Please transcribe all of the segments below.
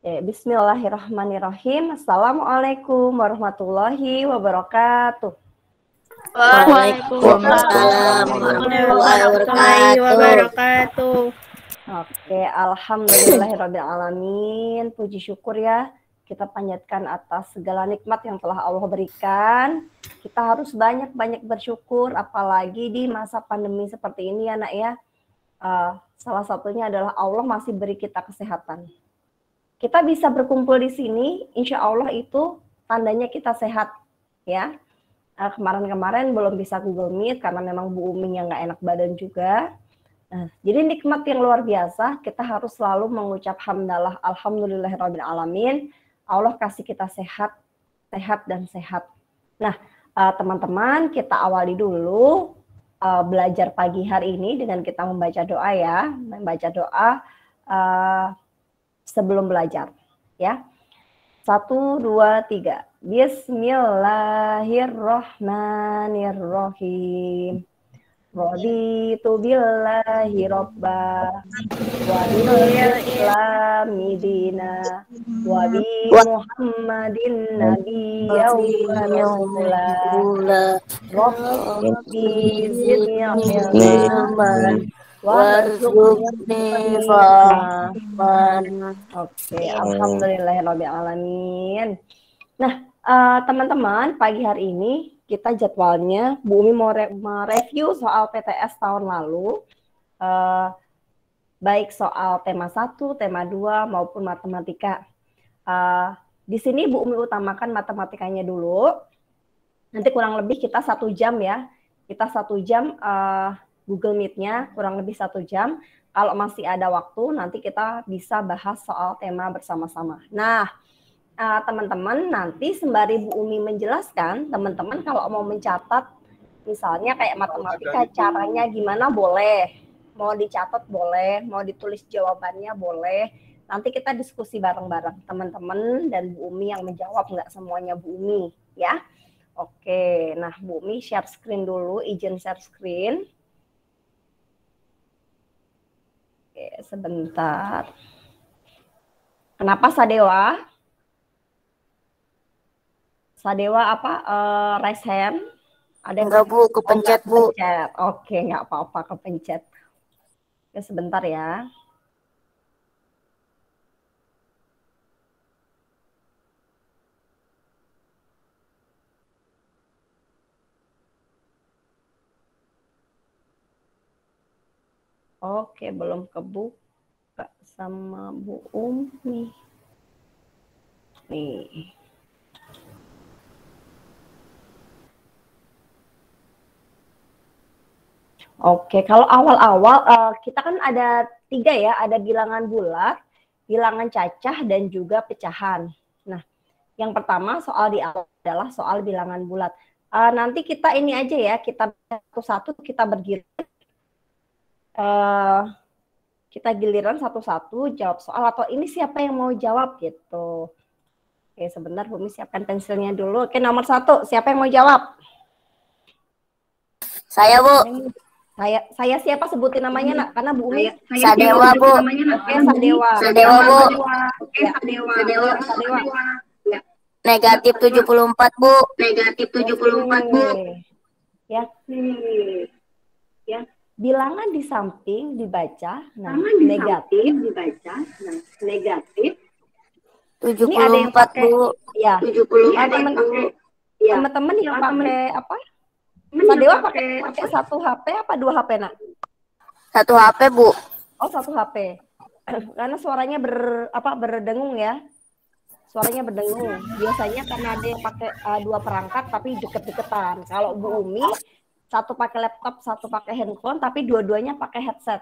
Bismillahirrahmanirrahim. Assalamualaikum warahmatullahi wabarakatuh. Waalaikumsalam warahmatullahi wabarakatuh. Oke, alhamdulillahirrabbilalamin. Puji syukur ya, kita panjatkan atas segala nikmat yang telah Allah berikan. Kita harus banyak-banyak bersyukur, apalagi di masa pandemi seperti ini ya nak ya. Salah satunya adalah Allah masih beri kita kesehatan. Kita bisa berkumpul di sini, insya Allah itu tandanya kita sehat ya. Kemarin-kemarin belum bisa Google Meet karena memang Bu Umi yang nggak enak badan juga. Jadi nikmat yang luar biasa, kita harus selalu mengucap hamdalah, alhamdulillahirrabbilalamin. Allah kasih kita sehat dan sehat. Nah, teman-teman, kita awali dulu belajar pagi hari ini dengan kita membaca doa ya, membaca doa sebelum belajar ya. 1, 2, 3. Bismillahirrahmanirrahim. Raditu billahi robba wa bil islami dina wa bi Muhammadin nabiyyan wa rasula. Rabbi zidni ilman warzuqni fahman. Oke, alhamdulillahirrabbilalamin. Nah, teman-teman, pagi hari ini kita jadwalnya Bu Umi mau mereview soal PTS tahun lalu, baik soal tema 1, tema 2 maupun matematika. Di sini Bu Umi utamakan matematikanya dulu. Nanti kurang lebih kita 1 jam ya. Kita 1 jam Google Meet-nya kurang lebih 1 jam. Kalau masih ada waktu, nanti kita bisa bahas soal tema bersama-sama. Nah, teman-teman nanti sembari Bu Umi menjelaskan, teman-teman kalau mau mencatat, misalnya kayak matematika, caranya gimana boleh. Mau dicatat boleh, mau ditulis jawabannya boleh. Nanti kita diskusi bareng-bareng teman-teman dan Bu Umi yang menjawab, nggak semuanya Bu Umi ya. Oke, nah Bu Umi share screen dulu, izin share screen. Oke, sebentar. Kenapa Sadewa? Sadewa apa? Raise hand? Ada yang enggak Bu, kepencet Bu. Oke, nggak apa-apa kepencet. Oke, sebentar ya. Oke, belum kebuka sama Bu Umi. Nih. Oke, kalau awal-awal kita kan ada 3 ya, ada bilangan bulat, bilangan cacah, dan juga pecahan. Nah, yang pertama soal di awal adalah soal bilangan bulat. Nanti kita ini aja ya, kita satu-satu kita bergiliran. Kita giliran satu-satu jawab soal, atau ini siapa yang mau jawab gitu. Oke, sebentar Bu Umi siapkan pensilnya dulu. Oke, nomor 1, siapa yang mau jawab? Saya Bu. Saya siapa, sebutin namanya nak, karena Bu Umi Sadewa Bu. Oke, Sadewa. Sadewa Bu. Sadewa. Negatif 74 Bu. Negatif 74 Bu. Ya. Bilangan di samping dibaca, nah negatif dibaca, nah negatif 74 ini ada yang pakai, Bu. Ya. 74 Bu. Teman-teman yang pakai apa? Sadewa pakai 1 HP apa 2 HP nak? 1 HP Bu. Oh, 1 HP. Karena suaranya berdengung ya. Suaranya berdengung. Biasanya karena ada yang pakai 2 perangkat tapi deket-deketan. Kalau Bu Umi 1 pakai laptop, 1 pakai handphone, tapi dua-duanya pakai headset.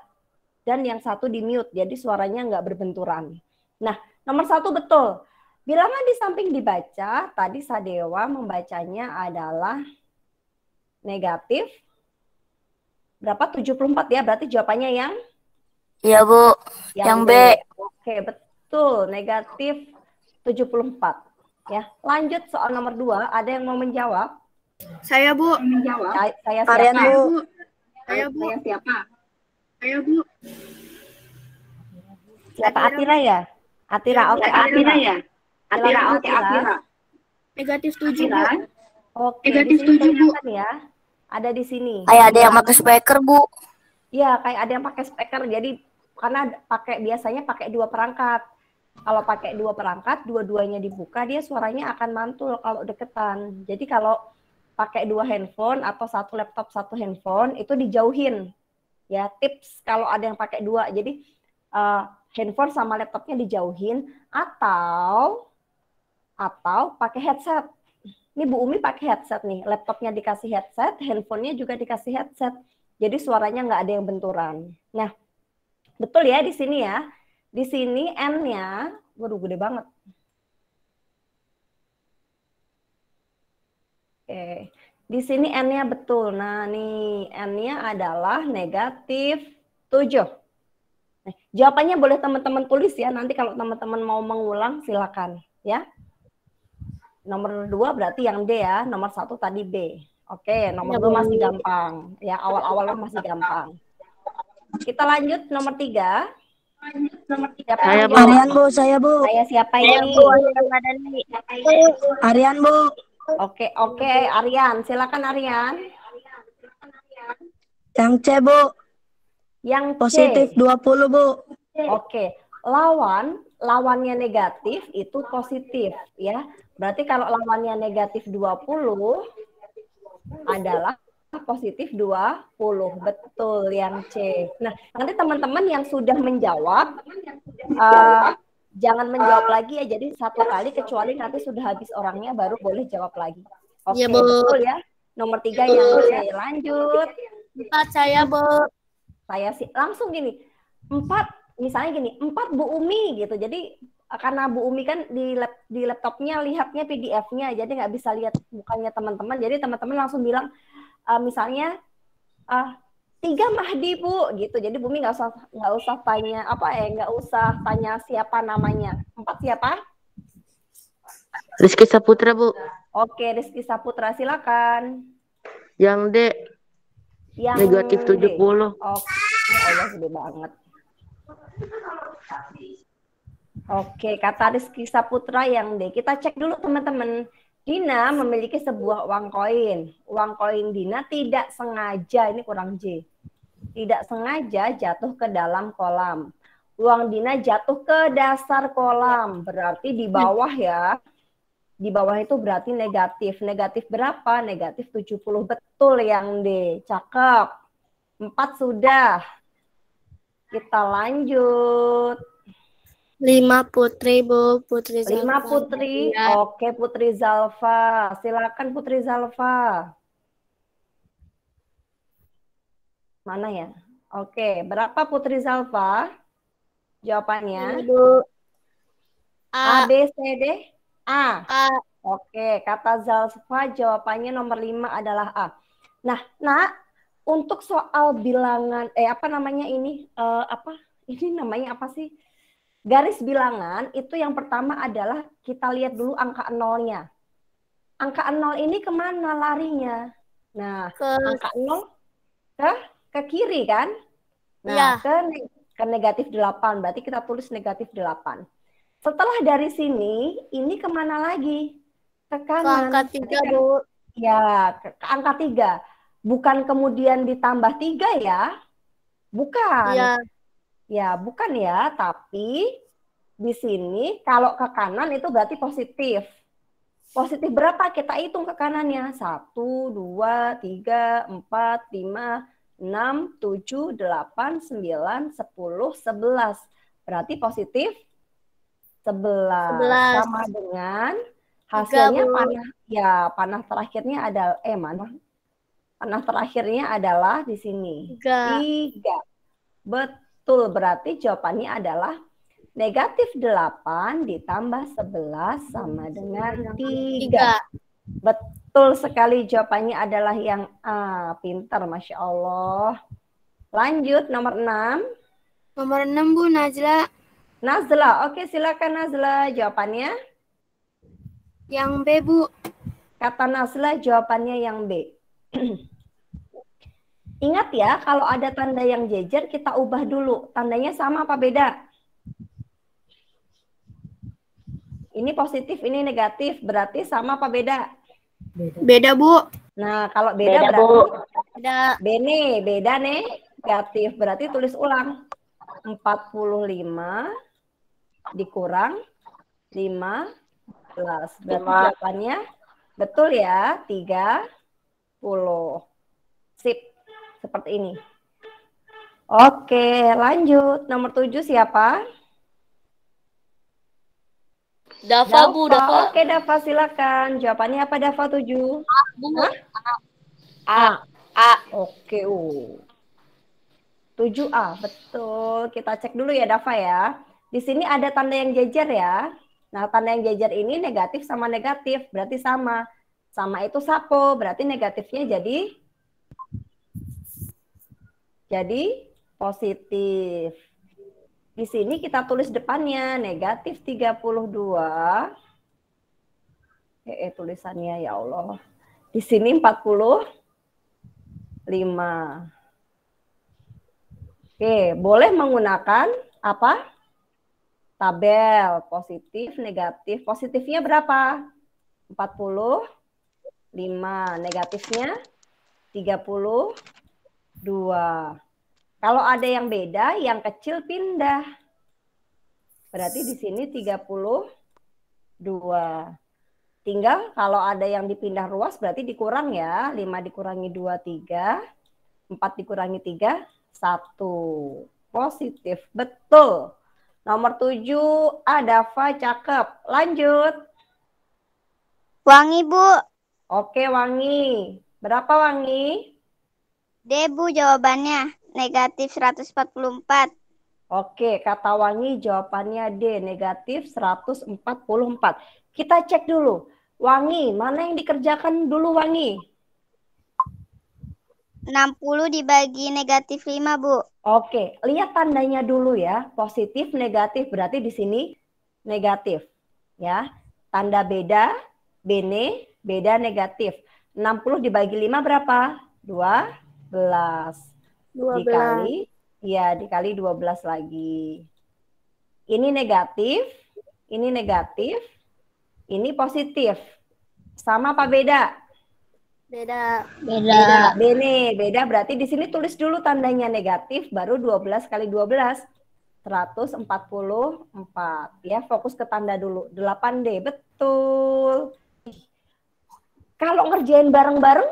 Dan yang 1 di mute, jadi suaranya nggak berbenturan. Nah, nomor 1 betul. Bilangan di samping dibaca, tadi Sadewa membacanya adalah negatif. Berapa? 74 ya, berarti jawabannya yang? Iya Bu, yang B. Oke, betul. Negatif 74. Ya, lanjut soal nomor 2. Ada yang mau menjawab? Saya Bu. Menjawab. Saya Kalian siapa? Bu. Saya Bu. Saya siapa? Saya Bu. Siapa? Atira ya? Atira, oke, Atira ya? Atira, Silakan, oke, Atira. Atira. Negatif 7, Bu. Atira. Oke, di Negatif sini 7, Bu. kelihatan ya. Ada di sini. Kayak ada yang pakai speaker, Bu. Iya, kayak ada yang pakai speaker. Jadi karena biasanya pakai 2 perangkat. Kalau pakai 2 perangkat, dua-duanya dibuka, dia suaranya akan mantul kalau deketan. Jadi kalau pakai 2 handphone atau 1 laptop 1 handphone itu dijauhin. Ya, tips kalau ada yang pakai 2. Jadi handphone sama laptopnya dijauhin atau pakai headset. Ini Bu Umi pakai headset nih, laptopnya dikasih headset, handphonenya juga dikasih headset. Jadi suaranya nggak ada yang benturan. Nah, betul ya di sini ya. Di sini N-nya, waduh gede banget. Oke, di sini N-nya betul. Nah, nih N-nya adalah negatif 7. Nah, jawabannya boleh teman-teman tulis ya. Nanti kalau teman-teman mau mengulang silakan ya. Nomor 2 berarti yang D ya. Nomor 1 tadi B. Oke, nomor 2 masih gampang. Ya, awal-awalnya masih gampang. Kita lanjut nomor 3. Siapa Saya, yang Bu. jawab? Aryan, Bu. Saya, Bu. Saya siapa ini? Aryan, Bu. Oke, Aryan. Silakan Aryan. Yang C, Bu. Yang C. Positif 20, Bu. Oke, lawannya negatif itu positif ya. Berarti kalau lawannya negatif 20 adalah positif 20. Betul yang C. Nah, nanti teman-teman yang sudah menjawab jangan menjawab lagi ya. Jadi 1 kali kecuali nanti sudah habis orangnya baru boleh jawab lagi. Oke, Iya, Bu. betul ya. Nomor 3 yang C. Lanjut. 4 saya, Bu. Saya sih langsung gini. 4 misalnya gini, 4 Bu Umi gitu. Jadi karena Bu Umi kan di laptopnya lihatnya PDF-nya, jadi nggak bisa lihat mukanya teman-teman. Jadi teman-teman langsung bilang misalnya 3 Mahdi Bu gitu. Jadi Bu Umi nggak usah tanya nggak usah tanya siapa namanya. 4 siapa? Rizky Saputra, Bu. Oke, Rizky Saputra silakan. Yang D. Yang Negatif 70. Oke, Allah gede banget. Oke, kata Rizky Saputra yang D. Kita cek dulu teman-teman. Dina memiliki sebuah uang koin. Uang koin Dina tidak sengaja, ini kurang J. Tidak sengaja jatuh ke dalam kolam. Uang Dina jatuh ke dasar kolam. Berarti di bawah ya. Di bawah itu berarti negatif. Negatif berapa? Negatif 70. Betul yang D. Cakep. 4 sudah. Kita lanjut. 5 Putri, Bu. Putri 5 Zalfa. Putri. Ya. Oke, Putri Zalfa. Silakan Putri Zalfa. Mana ya? Oke, berapa Putri Zalfa? Jawabannya? Bu. A, B, C, D? A. A. Oke, kata Zalfa jawabannya nomor 5 adalah A. Nah, untuk soal bilangan, apa namanya ini? Ini namanya apa sih? Garis bilangan itu yang pertama adalah kita lihat dulu angka nolnya. Angka 0 ini kemana larinya? Nah, angka 0 ke kiri kan? Nah, Ya. ke negatif 8. Berarti kita tulis negatif 8. Setelah dari sini, ini kemana lagi? Ke kanan. Ke angka 3, Bu. Ya, ke angka 3. Bukan kemudian ditambah 3 ya? Bukan. Ya. Ya, bukan ya, tapi di sini kalau ke kanan itu berarti positif. Positif berapa? Kita hitung ke kanannya. 1, 2, 3, 4, 5, 6, 7, 8, 9, 10, 11. Berarti positif 11. Sama dengan hasilnya panah terakhirnya adalah panah terakhirnya adalah di sini. 3. Betul, berarti jawabannya adalah negatif 8 ditambah 11 sama dengan 3. Betul sekali, jawabannya adalah yang A. Pintar, Masya Allah. Lanjut, nomor 6. Nomor 6, Bu, Najla. Nazla, oke silakan Nazla. Jawabannya? Yang B, Bu. Kata Nazla, jawabannya yang B. Ingat ya, kalau ada tanda yang jejer, kita ubah dulu. Tandanya sama apa beda? Ini positif, ini negatif. Berarti sama apa beda? Beda, Bu. Nah, kalau beda Beda, berarti Bu. Beda. beda negatif. Berarti tulis ulang. 45 dikurang 15. Berarti Lima. jawabannya betul ya, 30. Sip, seperti ini. Oke, lanjut. Nomor 7 siapa? Dava, Bu, Dava. Oke, Dava silakan. Jawabannya apa Dava 7? Bu. Hah? A. Oke, 7A, betul. Kita cek dulu ya Dava ya. Di sini ada tanda yang jajar ya. Nah, tanda yang jajar ini negatif sama negatif, berarti sama. Sama itu sapo, berarti negatifnya jadi positif. Di sini kita tulis depannya negatif 32. Tulisannya ya Allah. Di sini 45. Oke, boleh menggunakan apa? Tabel positif, negatif. Positifnya berapa? 45. Negatifnya 32. Kalau ada yang beda, yang kecil pindah. Berarti di sini 32. Tinggal kalau ada yang dipindah ruas berarti dikurang ya. 5 dikurangi 2, 3. 4 dikurangi 3, 1. Positif, betul. Nomor 7, Dava cakep. Lanjut. Wangi, Bu. Oke, Wangi. Berapa Wangi? D, Bu, jawabannya. Negatif 144. Oke, kata Wangi jawabannya D, negatif 144. Kita cek dulu. Wangi, mana yang dikerjakan dulu Wangi? 60 dibagi negatif 5, Bu. Oke, lihat tandanya dulu ya. Positif, negatif. Berarti di sini negatif. Ya, tanda beda, bene, beda negatif. 60 dibagi 5 berapa? 12. 12. Dikali 12 lagi. Ini negatif, ini positif. Sama apa beda? Beda. Beda berarti di sini tulis dulu tandanya negatif, baru 12 kali 12. 144. Ya, fokus ke tanda dulu. 8D, betul. Kalau ngerjain bareng-bareng,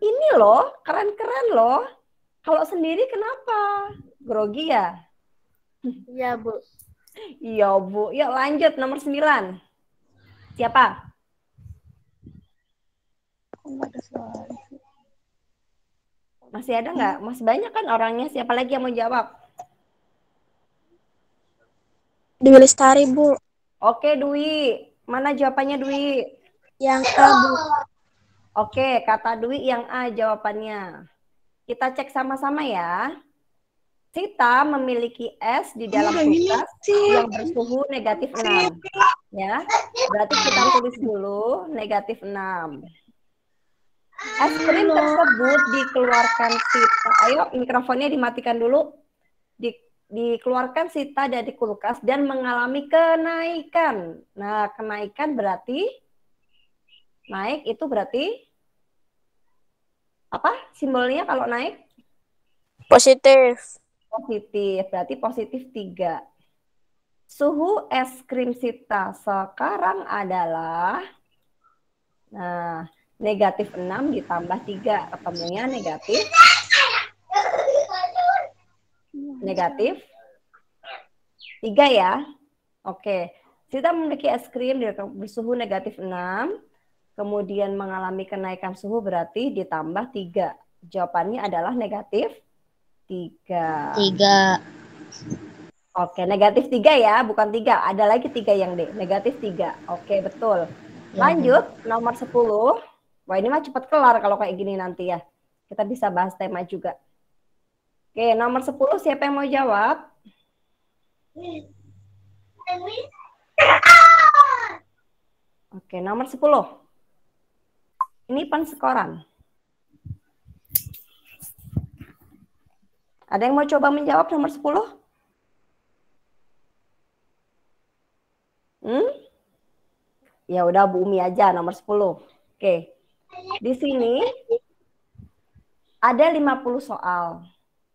ini loh, keren-keren loh. Kalau sendiri kenapa? Grogi ya? Iya, Bu. Iya, Bu. Yuk lanjut, nomor 9. Siapa? Masih ada nggak? Masih banyak kan orangnya. Siapa lagi yang mau jawab? Dewi Lestari, Bu. Oke, Dwi. Mana jawabannya, Dwi? Yang A, Bu. Oke, kata Dwi yang A jawabannya. Kita cek sama-sama ya. Sita memiliki es di dalam kulkas yang bersuhu negatif 6. Ya, berarti kita tulis dulu negatif 6. Es krim tersebut dikeluarkan Sita. Ayo, mikrofonnya dimatikan dulu. Dikeluarkan Sita dari kulkas dan mengalami kenaikan. Nah, kenaikan berarti naik itu berarti apa simbolnya kalau naik? Positif. Positif, berarti positif 3. Suhu es krim Sita sekarang adalah, nah, negatif 6 ditambah 3. Ketemunya negatif 3 ya. Oke, Sita memiliki es krim bersuhu negatif 6. Kemudian mengalami kenaikan suhu berarti ditambah 3. Jawabannya adalah negatif 3. Oke, negatif 3 ya, bukan 3. Ada lagi 3 yang D, negatif 3. Oke, betul. Lanjut, nomor 10. Wah, ini mah cepat kelar kalau kayak gini nanti ya. Kita bisa bahas tema juga. Oke, nomor 10 siapa yang mau jawab? Oke, nomor 10. Ini penskoran. Ada yang mau coba menjawab nomor 10? Ya udah Bu Umi aja nomor 10. Oke. Di sini ada 50 soal.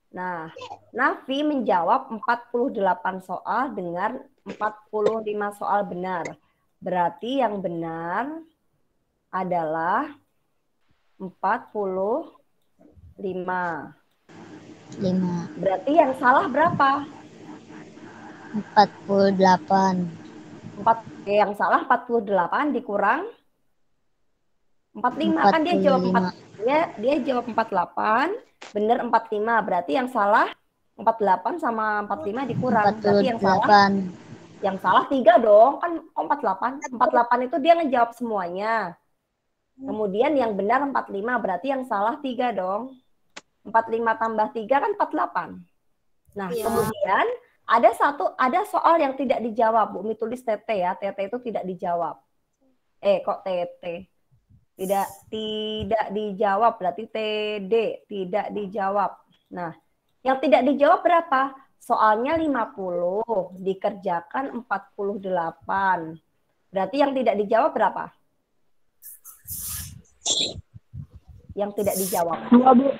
Nah, Nafi menjawab 48 soal dengan 45 soal benar. Berarti yang benar adalah 45. 5. Berarti yang salah berapa? 48. Yang salah 48 dikurang 45. Kan dia jawab 4. Dia jawab 48, benar 45. Berarti yang salah 48 sama 45 dikurang. Berarti yang salah 3 dong. Kan 48. 48 itu dia ngejawab semuanya. Kemudian yang benar 45, berarti yang salah 3 dong. 45 tambah 3 kan 48. Nah, kemudian ada soal yang tidak dijawab. Bu Umi tulis TT ya. TT itu tidak dijawab. Kok TT? Tidak dijawab, berarti TD, tidak dijawab. Nah, yang tidak dijawab berapa? Soalnya 50, dikerjakan 48. Berarti yang tidak dijawab berapa? Yang tidak dijawab. 2, Bu.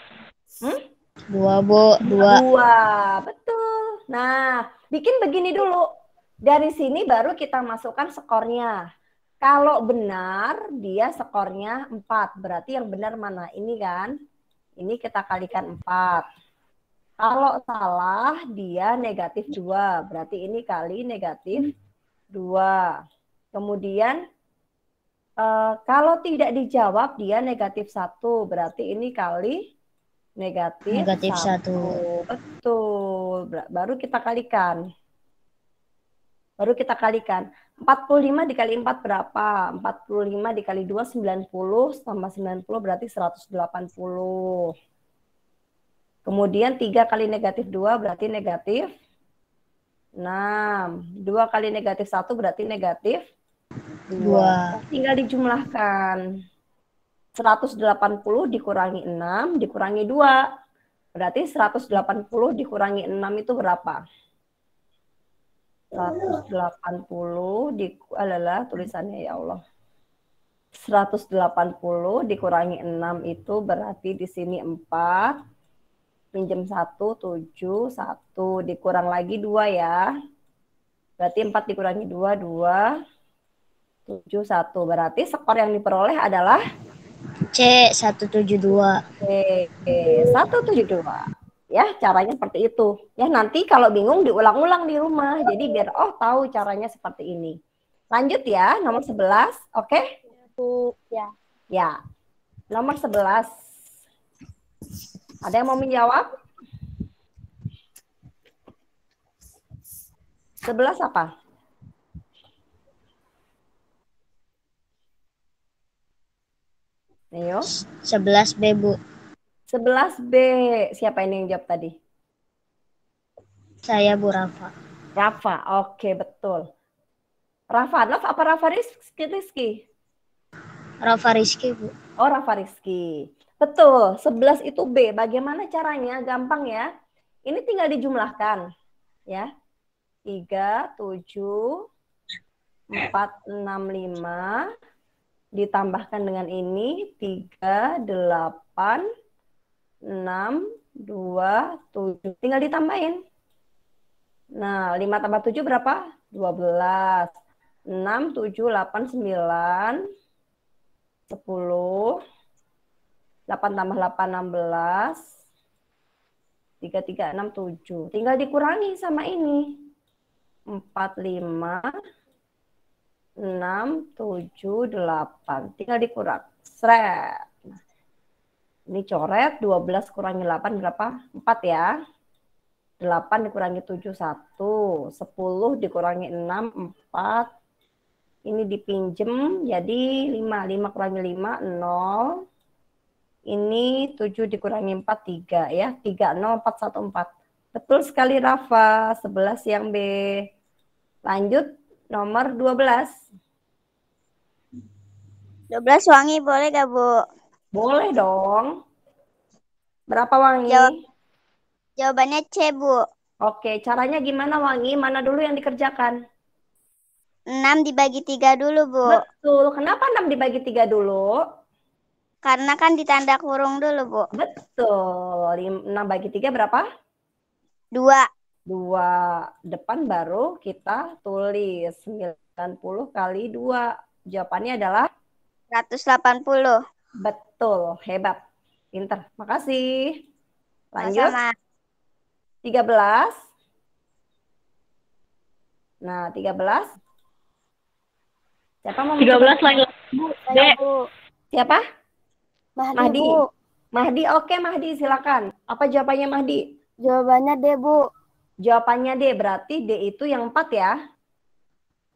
2, Bu. 2. Betul. Nah, bikin begini dulu. Dari sini baru kita masukkan skornya. Kalau benar, dia skornya 4. Berarti yang benar mana? Ini kan? Ini kita kalikan 4. Kalau salah, dia negatif 2. Berarti ini kali negatif 2. Kemudian, kalau tidak dijawab, dia negatif 1. Berarti ini kali negatif 1. Betul. Baru kita kalikan. 45 dikali 4 berapa? 45 dikali 2, 90. Tambah 90 berarti 180. Kemudian 3 kali negatif 2 berarti negatif 6. 2 kali negatif 1 berarti negatif 2. Tinggal dijumlahkan. 180 dikurangi 6 dikurangi 2. Berarti 180 dikurangi 6 itu berapa? 180 tulisannya ya Allah. 180 dikurangi 6 itu berarti di sini 4. Pinjam 1, 7, 1. Dikurang lagi 2 ya. Berarti 4 dikurangi 2, 2, 7, 1. Berarti skor yang diperoleh adalah C172. C172. Ya, caranya seperti itu. Ya, nanti kalau bingung diulang-ulang di rumah. Jadi biar tahu caranya seperti ini. Lanjut ya, nomor 11. Oke? Ya. Ya. Nomor 11. Ada yang mau menjawab? 11 apa? Ayo. 11B, Bu. 11B. Siapa ini yang jawab tadi? Saya, Bu Rafa. Rafa. Oke, betul. Rafa, apa Rafa Rizky? Rafa Rizky, Bu. Oh, Rafa Rizky. Betul, 11 itu B. Bagaimana caranya? Gampang ya. Ini tinggal dijumlahkan. Ya. 3, 7, 4, 6, 5. Ditambahkan dengan ini. 3, 8, 6, 2, 7. Tinggal ditambahin. Nah, 5 tambah 7 berapa? 12. 6, 7, 8, 9, 10. 8 tambah 8, 16. 3, 3, 6, 7. Tinggal dikurangi sama ini. 4, 5, 6, 7, 8. Tinggal dikurang. Sret. Ini coret, 12 kurangi 8 berapa? 4 ya. 8 dikurangi 7, 1. 10 dikurangi 6, 4. Ini dipinjem, jadi 5. 5 kurangi 5, 0. Ini 7 dikurangi 4, 3 ya. 3, 0, 4, 1, 4. Betul sekali Rafa, 11 yang B. Lanjut, nomor 12. 12 Wangi boleh gak, Bu? Boleh dong. Berapa Wangi? Jawabannya C, Bu. Oke, caranya gimana Wangi? Mana dulu yang dikerjakan? 6 dibagi 3 dulu, Bu. Betul. Kenapa 6 dibagi 3 dulu? Karena kan ditanda kurung dulu, Bu. Betul. 6 bagi 3 berapa? 2. 2. Depan baru kita tulis 90 kali 2. Jawabannya adalah 180. betul. Hebat. Pinter. Makasih. Lanjut. Sama. 13. Nah, 13. Siapa mau 13 mencoba? lagi. Saya, Bu. Siapa? Mahdi, Bu. Mahdi. Oke, Mahdi, silakan. Apa jawabannya Mahdi? Jawabannya D, Bu. Jawabannya D. Berarti D itu yang 4 ya.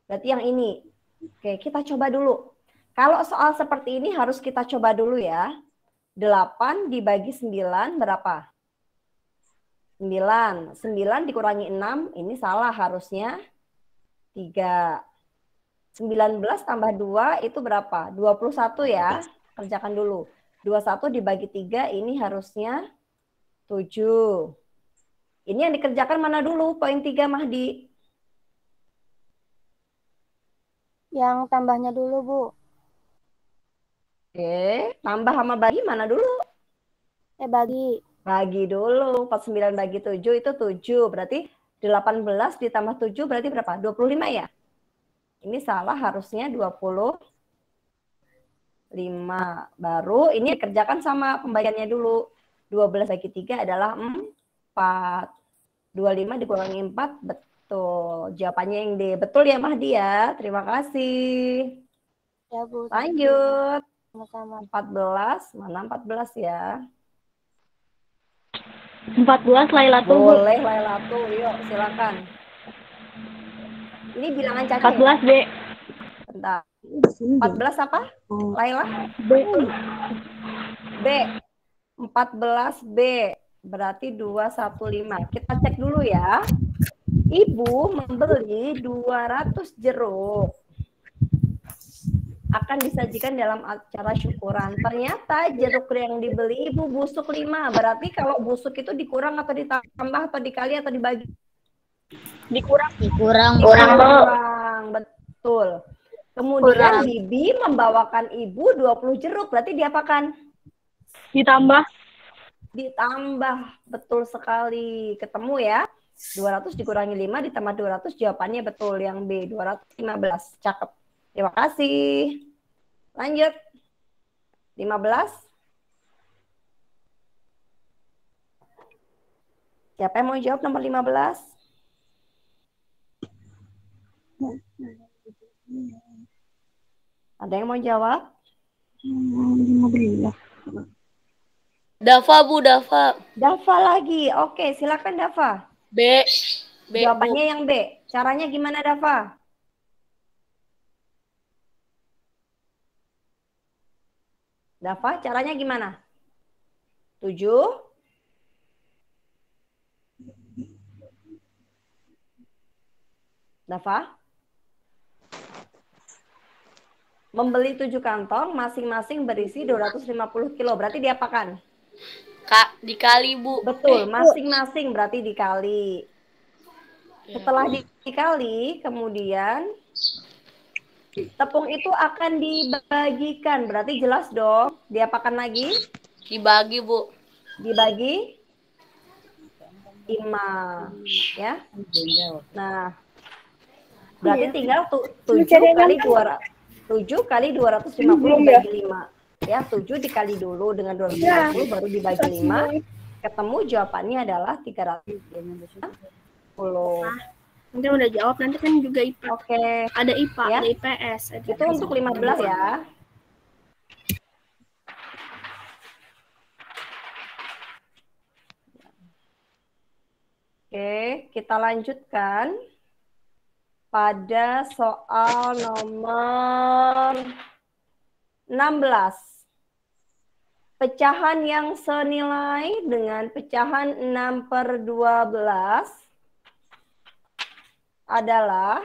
Berarti yang ini. Oke, kita coba dulu. Kalau soal seperti ini harus kita coba dulu ya. 8 dibagi 9 berapa? 9. 9 dikurangi 6, ini salah harusnya 3. 19 tambah 2 itu berapa? 21 ya. Kerjakan dulu. 21 dibagi 3 ini harusnya 7. Ini yang dikerjakan mana dulu? Poin 3 Mahdi. Yang tambahnya dulu, Bu. Oke, tambah sama bagi mana dulu? Bagi. Bagi dulu. 49 bagi 7 itu 7. Berarti 18 ditambah 7 berarti berapa? 25 ya? Ini salah harusnya 25. Baru ini dikerjakan sama pembagiannya dulu. 12 bagi 3 adalah 4. 25 dikurangi 4, betul. Jawabannya yang D. Betul ya Mahdi ya? Terima kasih. Ya, Bu. Lanjut. Sama-sama. 14. Mana 14 ya? 14 Lailatul, Bu. Boleh Lailatul. Yuk silakan. Ini bilangan caca ya? 14 B. Bentar. 14 apa? Laila? B. B. 14 B. Berarti 215. Kita cek dulu ya. Ibu membeli 200 jeruk. Akan disajikan dalam acara syukuran. Ternyata jeruk yang dibeli ibu busuk 5. Berarti kalau busuk itu dikurang atau ditambah atau dikali atau dibagi? Dikurang. Dikurang. Kurang, betul. Kemudian Bibi membawakan ibu 20 jeruk, berarti diapakan? Ditambah. Ditambah, betul sekali. Ketemu ya. 200 dikurangi 5 ditambah 200, jawabannya betul yang B, 215. Cakep. Terima kasih. Lanjut. 15. Siapa yang mau jawab nomor 15? Ada yang mau jawab? Dafa, Bu, Dafa. Dafa lagi. Oke, silakan Dafa. B. B, Jawabannya Bu. yang B. Caranya gimana Dafa? Dafa, caranya gimana? 7. Dafa? Membeli 7 kantong, masing-masing berisi 250 kilo. Berarti diapakan? Kak, dikali, Bu. Betul, masing-masing berarti dikali. Setelah dikali, kemudian tepung itu akan dibagikan. Berarti jelas dong. Diapakan lagi? Dibagi, Bu. Dibagi 5. Ya. Nah, berarti tinggal 7 kali 200. 7 kali 250 bagi 5. Ya, 7 dikali dulu dengan 250 baru dibagi 5. Ketemu jawabannya adalah 310. Nanti udah jawab, nanti kan juga IPA. Oke. Ada IPA, Ya. ada IPS. Ada Itu untuk 15 ya. Oke, kita lanjutkan pada soal nomor 16. Pecahan yang senilai dengan pecahan 6/12 adalah,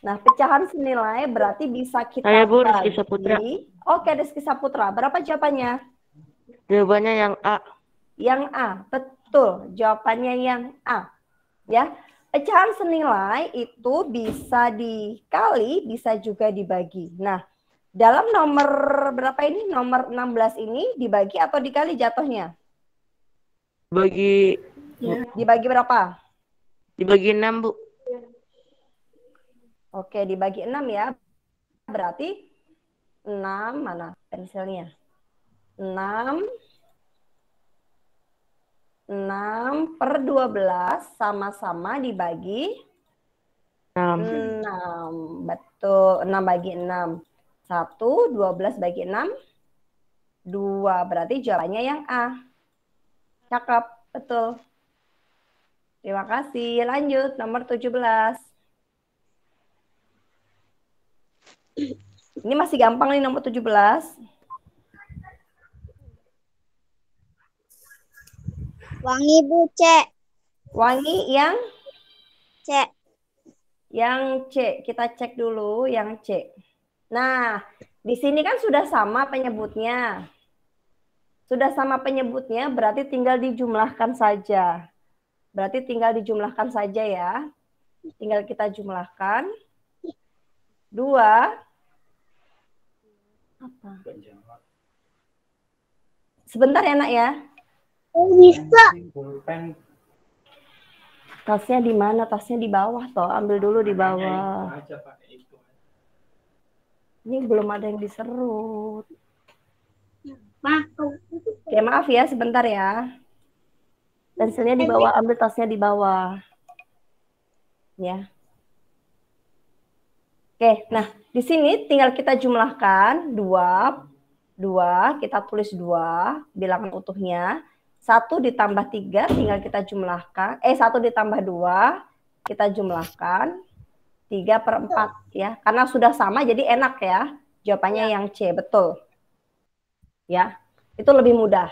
nah pecahan senilai berarti bisa kita Saya, Bu, Rizky Saputra. Oke, Rizky Saputra. Berapa jawabannya? Jawabannya yang A. Yang A, betul. Jawabannya yang A. Ya, pecahan senilai itu bisa dikali, bisa juga dibagi. Nah, dalam nomor berapa ini? Nomor 16 ini dibagi atau dikali jatuhnya? Bagi Dibagi berapa? dibagi 6, Bu. Oke, dibagi 6 ya. Berarti 6, mana pensilnya? 6 per 12 sama-sama dibagi 6. 6. Betul, 6 bagi 6. 1, 12 bagi 6, 2. Berarti jawabannya yang A. Cakep, betul. Terima kasih. Lanjut, nomor 17. Ini masih gampang nih nomor 17. Wangi, Bu, C. Wangi yang C. Yang C, kita cek dulu yang C. Nah, di sini kan sudah sama penyebutnya. Sudah sama penyebutnya, berarti tinggal dijumlahkan saja. Berarti tinggal dijumlahkan saja ya. Tinggal kita jumlahkan. 2. Apa? Sebentar ya, Nak ya. Bisa. Tasnya di mana? Tasnya di bawah toh. Ambil dulu di bawah. Ini belum ada yang diserut. Oke, maaf ya, sebentar ya. Pensilnya di bawah, ambil tasnya di bawah. Ya. Oke, nah di sini tinggal kita jumlahkan 2, kita tulis 2, bilangan utuhnya. 1 ditambah 3 tinggal kita jumlahkan. 1 ditambah 2 kita jumlahkan. 3/4 ya. Karena sudah sama jadi enak ya. Jawabannya yang C, betul. Ya, itu lebih mudah.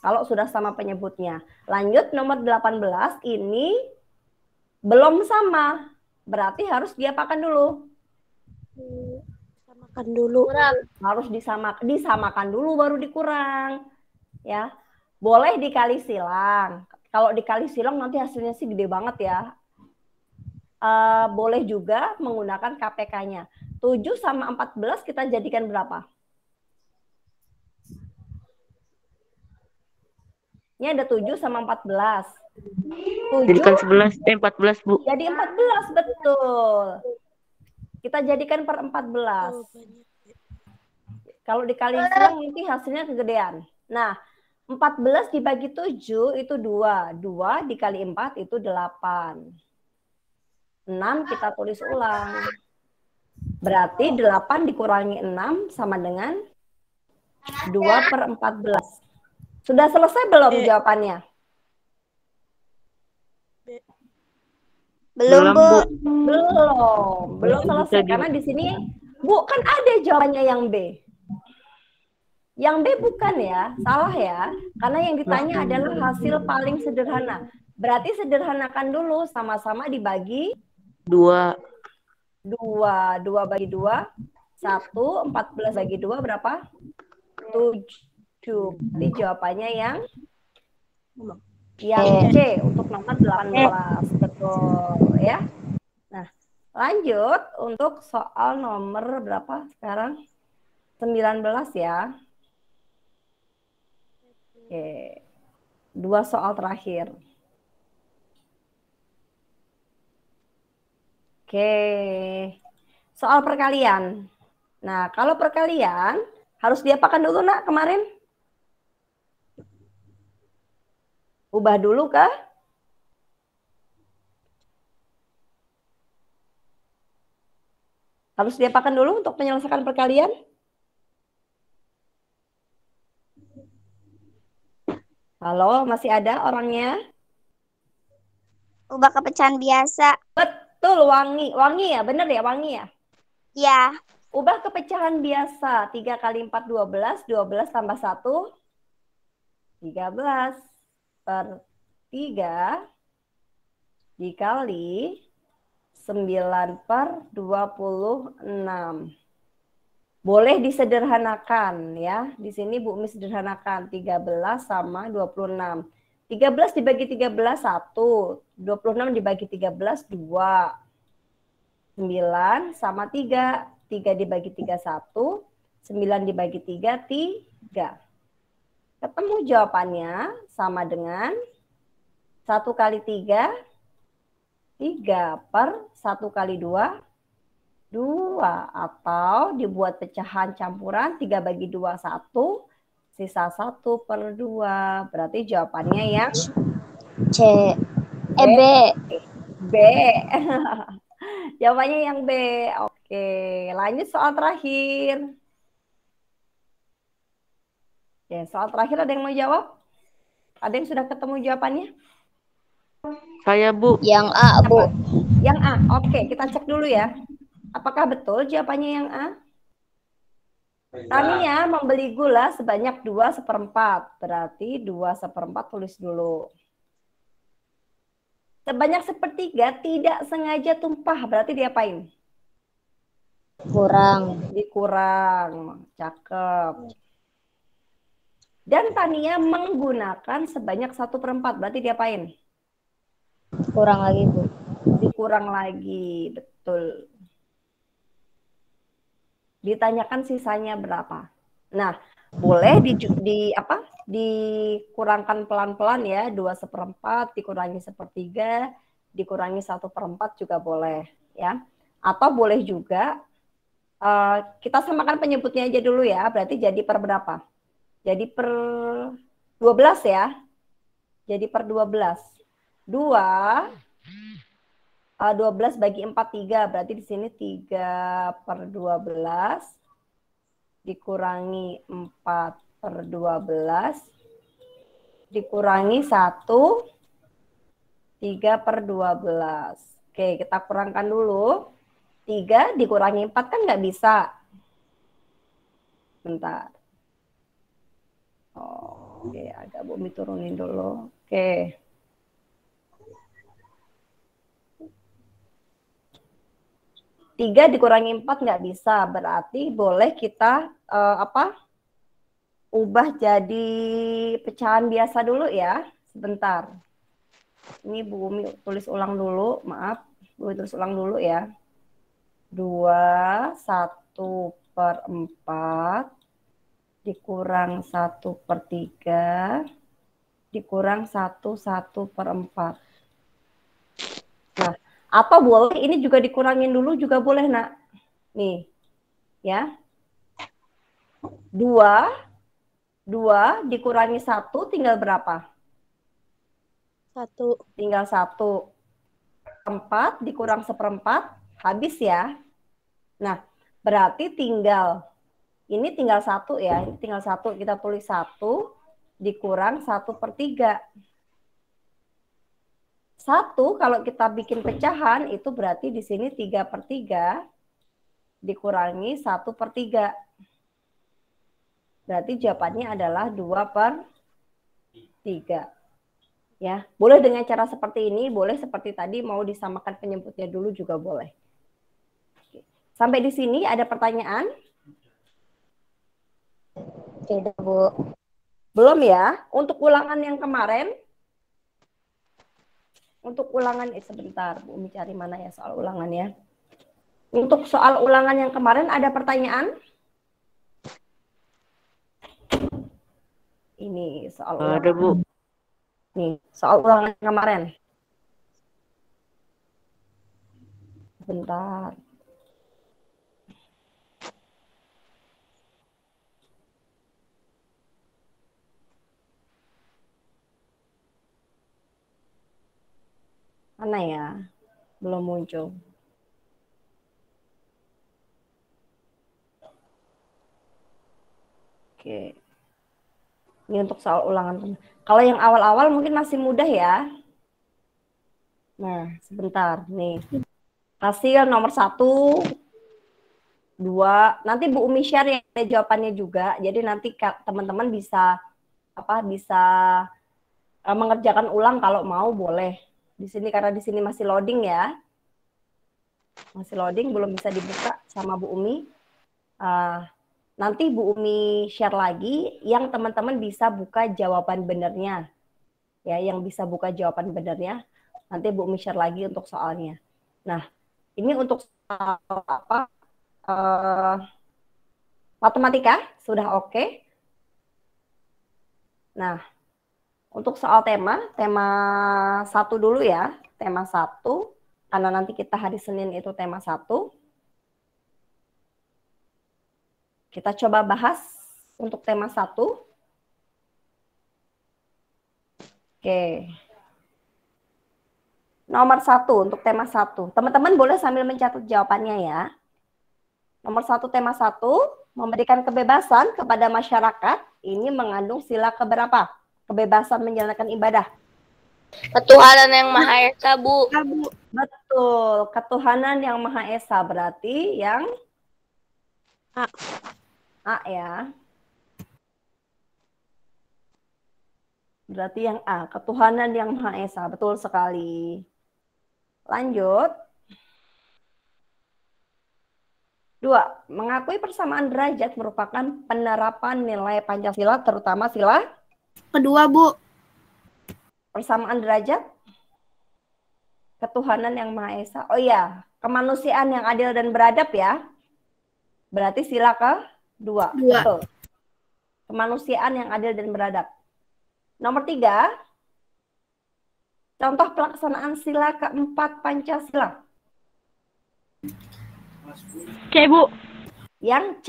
Kalau sudah sama penyebutnya. Lanjut nomor 18 ini belum sama. Berarti harus diapakan dulu? Samakan dulu. Harus disamakan dulu baru dikurang. Ya. Boleh dikali silang. Kalau dikali silang nanti hasilnya sih gede banget ya. Boleh juga menggunakan KPK-nya. 7 sama 14 kita jadikan berapa? Ini ada 7 sama 14. 7 Jadikan 14, Bu. jadi 14, betul. Kita jadikan per 14. Kalau dikali silang nanti hasilnya kegedean. Nah, 14 dibagi 7 itu 2. 2 dikali 4 itu 8. 6 kita tulis ulang. Berarti 8 dikurangi 6 sama dengan 2/14. Sudah selesai belum jawabannya? Belum, Bu. Belum selesai. Karena di sini, Bu, kan ada jawabannya yang B. Yang B bukan ya, salah ya. Karena yang ditanya adalah hasil paling sederhana. Berarti sederhanakan dulu, sama-sama dibagi 2. 2 bagi 2, 1, 14 bagi 2 berapa? 7. Berarti jawabannya yang C untuk nomor 18. Betul ya. Nah, lanjut untuk soal nomor berapa sekarang? 19 ya. Oke. 2 soal terakhir. Oke. Soal perkalian. Nah, kalau perkalian harus diapakan dulu, Nak, kemarin? Ubah dulu kah? Harus diapakan dulu untuk menyelesaikan perkalian? Halo, masih ada orangnya? Ubah ke pecahan biasa. Betul, wangi. Wangi ya, bener ya, wangi ya? Ya. Ubah ke pecahan biasa. 3 kali 4, 12. 12 tambah 1, 13 per 3 dikali 9/26. Boleh disederhanakan ya. Di sini Bu Mi sederhanakan 13 sama 26. 13 dibagi 13, 1. 26 dibagi 13, 2. 9 sama 3. 3 dibagi 3, 1. 9 dibagi 3, 3. Ketemu jawabannya sama dengan 1 kali 3, 3 per 1 kali 2, 2. Atau dibuat pecahan campuran 3 bagi 2, 1. Sisa 1 per 2. Berarti jawabannya yang C. B. B. Jawabannya yang B. Oke, lanjut soal terakhir. Oke, soal terakhir ada yang mau jawab? Ada yang sudah ketemu jawabannya? Saya, Bu. Yang A, Bu. Yang A. Oke, kita cek dulu ya. Apakah betul jawabannya yang A? Tania membeli gula sebanyak 2/4. Berarti 2/4 tulis dulu. Sebanyak 1/3 tidak sengaja tumpah. Berarti diapain? Kurang. Dikurang. Cakep. Dan Tania menggunakan sebanyak 1/4. Berarti diapain? Kurang lagi, Bu. Dikurang lagi. Betul. Ditanyakan sisanya berapa. Nah, boleh dikurangkan pelan-pelan ya. 2/4 dikurangi 1/3, dikurangi 1/4 juga boleh ya. Atau boleh juga kita samakan penyebutnya aja dulu ya. Berarti jadi per berapa? Jadi per 12 ya. Jadi per 12. 12 bagi 4, 3. Berarti di sini 3 per 12 dikurangi 4 per 12 dikurangi 1, 3 per 12. Oke, kita kurangkan dulu. 3 dikurangi 4 kan nggak bisa. Bentar. Oke, agak Bumi turunin dulu. Oke. Tiga dikurangi 4 nggak bisa, berarti boleh kita ubah jadi pecahan biasa dulu ya. Sebentar. Ini Bu Umi tulis ulang dulu, maaf. Bu Umi tulis ulang dulu ya. 2, 1/4 dikurang 1/3 dikurang 1/4. Nah, atau boleh ini juga dikurangin dulu juga boleh, Nak. Nih, ya. 2 dikurangi 1 tinggal berapa? 1. Tinggal 1. 4 dikurang 1/4, habis ya. Nah, berarti tinggal 1 ya. Ini tinggal 1, kita tulis 1 dikurang 1/3. 1 kalau kita bikin pecahan itu berarti di sini 3/3 dikurangi 1/3. Berarti jawabannya adalah 2/3. Ya, boleh dengan cara seperti ini, boleh seperti tadi mau disamakan penyebutnya dulu juga boleh. Sampai di sini ada pertanyaan? Tidak, Bu. Belum ya? Untuk ulangan yang kemarin? Untuk ulangan, sebentar, Bu Umi cari mana ya soal ulangannya. Untuk soal ulangan yang kemarin ada pertanyaan? Ini soal ulangan. Ada, Bu. Nih, soal ulangan yang kemarin. Bentar. Mana ya? Belum muncul. Oke. Ini untuk soal ulangan. Kalau yang awal-awal mungkin masih mudah ya. Nah, sebentar. Nih. Hasil nomor 1, 2. Nanti Bu Umi share ya jawabannya juga. Jadi nanti teman-teman bisa mengerjakan ulang kalau mau boleh. Di sini karena di sini masih loading ya. Masih loading, belum bisa dibuka sama Bu Umi. Nanti Bu Umi share lagi yang teman-teman bisa buka jawaban benernya. Ya, yang bisa buka jawaban benernya. Nanti Bu share lagi untuk soalnya. Nah, ini untuk soal apa? Matematika sudah oke. Nah, untuk soal tema 1 dulu ya. Tema 1, karena nanti kita hari Senin itu tema 1. Kita coba bahas untuk tema 1. Oke. Nomor 1 untuk tema 1. Teman-teman boleh sambil mencatat jawabannya ya. Nomor 1 tema 1, memberikan kebebasan kepada masyarakat. Ini mengandung sila keberapa? Kebebasan menjalankan ibadah. Ketuhanan yang Maha Esa, Bu. A, Bu. Betul, ketuhanan yang Maha Esa berarti yang A ya. Berarti yang A, ketuhanan yang Maha Esa. Betul sekali. Lanjut. 2, mengakui persamaan derajat merupakan penerapan nilai Pancasila, terutama sila Kedua, Bu. persamaan derajat, ketuhanan yang Maha Esa. Oh iya, kemanusiaan yang adil dan beradab ya. Berarti sila kedua. Dua. Betul. Kemanusiaan yang adil dan beradab. Nomor 3, contoh pelaksanaan sila keempat Pancasila. C, Bu. Yang C,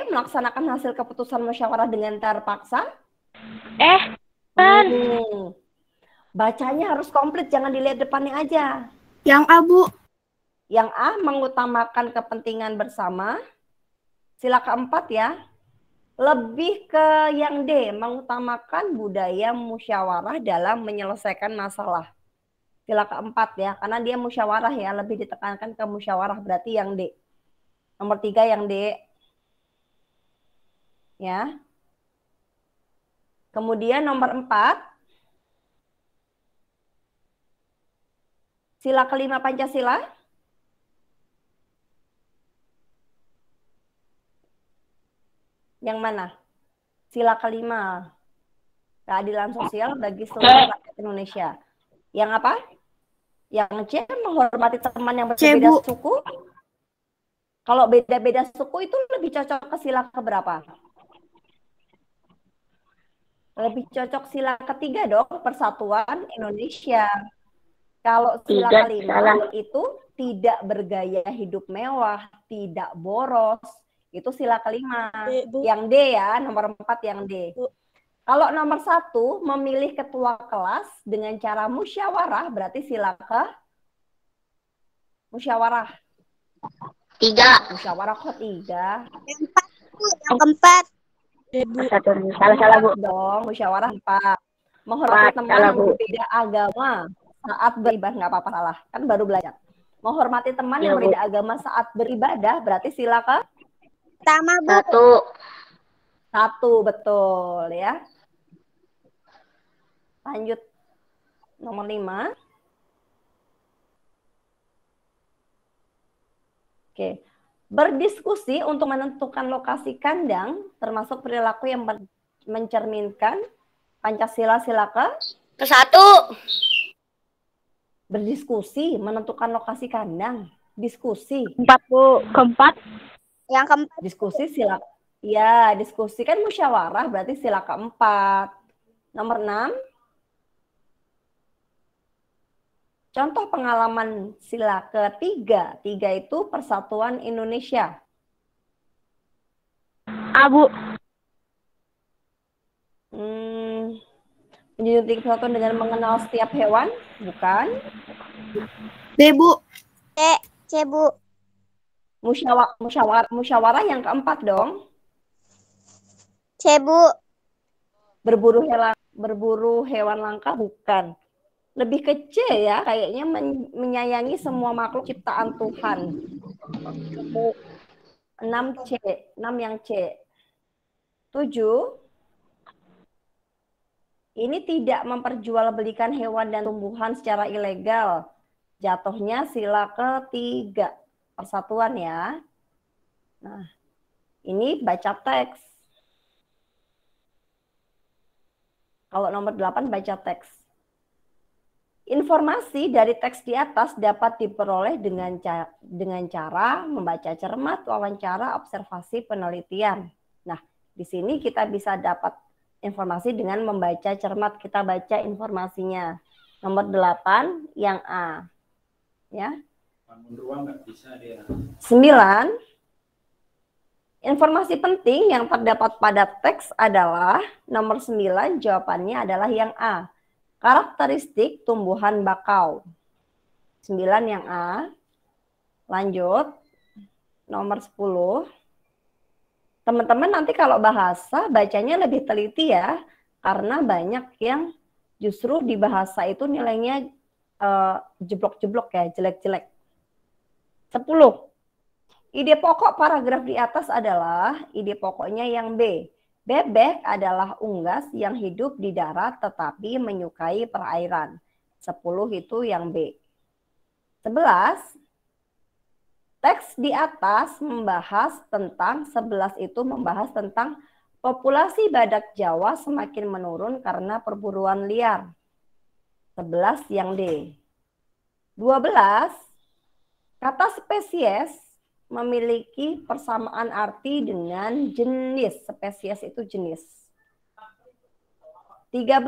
melaksanakan hasil keputusan musyawarah dengan terpaksa. Kan. Bacanya harus komplit, jangan dilihat depannya aja. Yang A, Bu. Yang A, mengutamakan kepentingan bersama. Sila keempat ya. Lebih ke yang D, mengutamakan budaya musyawarah dalam menyelesaikan masalah. Sila keempat ya, karena dia musyawarah ya, lebih ditekankan ke musyawarah, berarti yang D. Nomor 3 yang D. Ya. Kemudian nomor 4, sila kelima Pancasila. Yang mana? Sila kelima, keadilan sosial bagi seluruh rakyat Indonesia. Yang apa? Yang C, menghormati teman yang berbeda suku. Kalau beda-beda suku itu lebih cocok ke sila keberapa? Lebih cocok sila ketiga dong, persatuan Indonesia. Kalau sila kelima itu tidak bergaya hidup mewah, tidak boros. Itu sila kelima. Yang D ya, nomor 4 yang D. Kalau nomor 1, memilih ketua kelas dengan cara musyawarah, berarti sila ke musyawarah. 3. Musyawarah kok 3? Yang keempat. Salah, Bu. Dong, musyawarah 4. Menghormati teman yang berbeda agama saat beribadah, nggak apa-apa salah. Kan baru belajar. Menghormati teman yang berbeda agama saat beribadah, berarti sila ke? Pertama, Bu. 1, betul ya. Lanjut. Nomor 5. Oke. Berdiskusi untuk menentukan lokasi kandang, termasuk perilaku yang mencerminkan Pancasila, sila ke? Ke-1. Berdiskusi, menentukan lokasi kandang. Diskusi. 4, Bu. Keempat. Yang keempat. Diskusi sila. Ya, diskusi kan musyawarah, berarti sila keempat. Nomor 6. Contoh pengalaman sila ketiga. 3 itu persatuan Indonesia. A, Bu. Menjunjung tinggi persatuan dengan mengenal setiap hewan. Bukan. B, Bu. C, Bu. Musyawarah yang keempat dong. C, Bu. Berburu hewan langka, bukan. Lebih ke C ya, kayaknya menyayangi semua makhluk ciptaan Tuhan. 6 C, 6 yang C. 7, ini tidak memperjualbelikan hewan dan tumbuhan secara ilegal. Jatuhnya sila ketiga, persatuan ya. Nah, Ini baca teks. Kalau nomor 8 baca teks. Informasi dari teks di atas dapat diperoleh dengan cara membaca cermat, wawancara, observasi, penelitian. Nah, di sini kita bisa dapat informasi dengan membaca cermat. Kita baca informasinya. Nomor 8 yang A. Ya. 9. Informasi penting yang terdapat pada teks adalah nomor 9, jawabannya adalah yang A. Karakteristik tumbuhan bakau. 9 yang A. Lanjut. Nomor 10. Teman-teman nanti kalau bahasa bacanya lebih teliti ya. Karena banyak yang justru di bahasa itu nilainya jeblok-jeblok ya, jelek-jelek. 10. Ide pokok paragraf di atas adalah ide pokoknya yang B. Bebek adalah unggas yang hidup di darat tetapi menyukai perairan. 10 itu yang B. 11. Teks di atas membahas tentang 11 itu membahas tentang populasi badak Jawa semakin menurun karena perburuan liar. 11 yang D. 12. Kata spesies memiliki persamaan arti dengan jenis. Spesies itu jenis. 13.